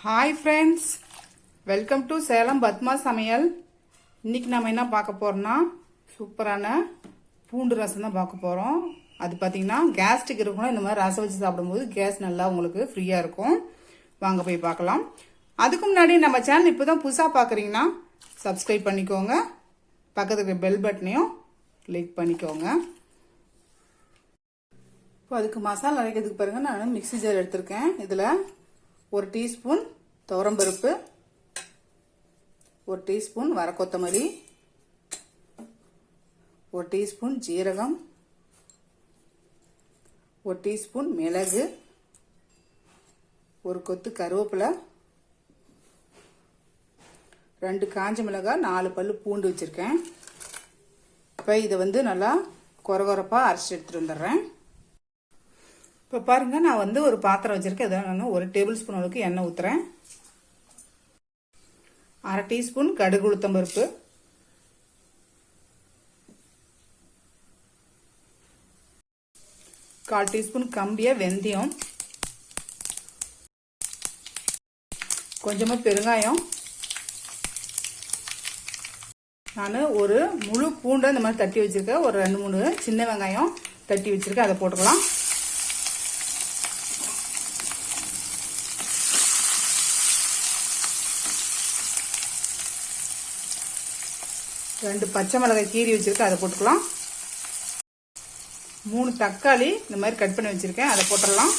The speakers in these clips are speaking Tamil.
Hi friends, welcome to Salem Padma சமையல். இன்னைக்கு நம்ம என்ன பார்க்க போறோம்னா சூப்பரான பூண்டு ரசம் தான் பார்க்க போறோம். அது பார்த்தீங்கன்னா கேஸ்ட்ரிக் இருக்கணும். இந்த மாதிரி ரசம் வச்சு சாப்பிடும்போது கேஸ் நல்லா உங்களுக்கு ஃப்ரீயா இருக்கும். வாங்க போய் பார்க்கலாம். அதுக்கு முன்னாடி நம்ம சேனல் இப்போதான் புதுசாக பார்க்குறீங்கன்னா சப்ஸ்கிரைப் பண்ணிக்கோங்க. பக்கத்துக்கு பெல் பட்டனையும் கிளிக் பண்ணிக்கோங்க. இப்போ அதுக்கு மசாலா அரைக்கிறதுக்கு பாருங்க, நான் மிக்ஸி ஜார் எடுத்திருக்கேன். இதில் 1 டீஸ்பூன் துவரம்பருப்பு, 1 டீஸ்பூன் வரக்கொத்தமல்லி, 1 டீஸ்பூன் ஜீரகம், 1 டீஸ்பூன் மிளகு, 1 கொத்து கருவேப்பிலை, 2 காஞ்ச மிளகாய், 4 பல்லு பூண்டு வச்சிருக்கேன். இப்போ இதை நல்லா கொரகொரப்பாக அரைச்சி எடுத்துட்டு வந்துடுறேன். இப்போ பாருங்க, நான் ஒரு பாத்திரம் வச்சிருக்கேன். இதை நான் 1 டேபிள் ஸ்பூன் அளவுக்கு எண்ணெய் ஊத்துறேன். 1/2 டீஸ்பூன் கடுகு உளுத்தம் பருப்பு, 1/4 டீஸ்பூன் கம்பிய வெந்தயம், கொஞ்சமா பெருங்காயம், நான் ஒரு முழு பூண்டை இந்த மாதிரி தட்டி வச்சிருக்கேன். ஒரு 2-3 சின்ன வெங்காயம் தட்டி வச்சிருக்கேன், அதை போட்டுக்கலாம். ரெண்டு பச்சை மிளகாய் கீரி வச்சிருக்கேன், அதை போட்டுக்கலாம். 3 தக்காளி இந்த மாதிரி கட் பண்ணி வச்சிருக்கேன், அதை போட்டுடலாம்.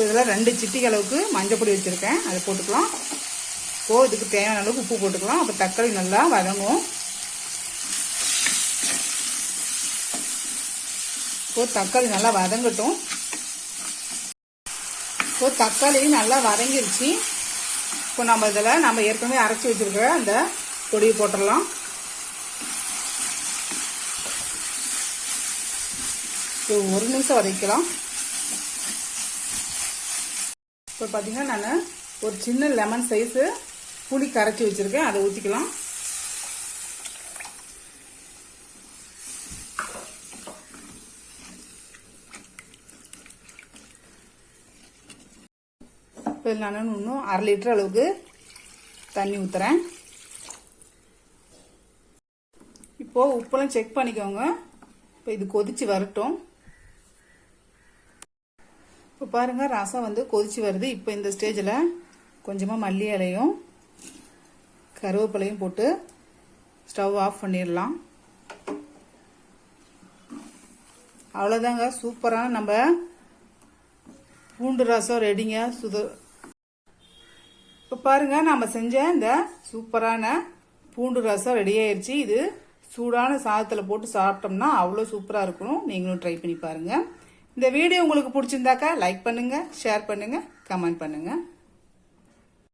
இதில் 2 சிட்டிகை அளவுக்கு மஞ்சள் பொடி வச்சிருக்கேன், அதை போட்டுக்கலாம். இப்போ இதுக்கு தேவையான அளவுக்கு உப்பு போட்டுக்கலாம். அப்போ தக்காளி நல்லா வதங்கும். இப்போ தக்காளி நல்லா வதங்கட்டும். இப்போ தக்காளி நல்லா வதங்கிருச்சு. இப்போ நம்ம இதில் நம்ம ஏற்கனவே அரைச்சி வச்சிருக்கிற அந்த பொடியை போட்டுடலாம். இப்போ 1 நிமிஷம் வதக்கலாம். இப்போ பார்த்தீங்கன்னா நான் ஒரு சின்ன லெமன் சைஸு புளி கரைச்சி வச்சிருக்கேன், அதை ஊற்றிக்கலாம். இப்போ நான் இன்னும் 1/2 லிட்டர் அளவுக்கு தண்ணி ஊற்றுறேன். இப்போ உப்பெல்லாம் செக் பண்ணிக்கோங்க. இப்போ இது கொதிச்சு வரட்டும். இப்போ பாருங்க, ரசம் கொதிச்சு வருது. இப்போ இந்த ஸ்டேஜில் கொஞ்சமாக மல்லி இலையும் கருவேப்பிலையும் போட்டு ஸ்டவ் ஆஃப் பண்ணிடலாம். அவ்வளோதாங்க, சூப்பரான நம்ம பூண்டு ரசம் ரெடிங்க. இப்போ பாருங்க, நம்ம செஞ்ச இந்த சூப்பரான பூண்டு ரசம் ரெடி ஆயிடுச்சு. இது சூடான சாதத்தில் போட்டு சாப்பிட்டோம்னா அவ்வளோ சூப்பராக இருக்கணும். நீங்களும் ட்ரை பண்ணி பாருங்க. இந்த வீடியோ உங்களுக்கு பிடிச்சிருந்தாக்கா லைக் பண்ணுங்க, ஷேர் பண்ணுங்க, கமெண்ட் பண்ணுங்க.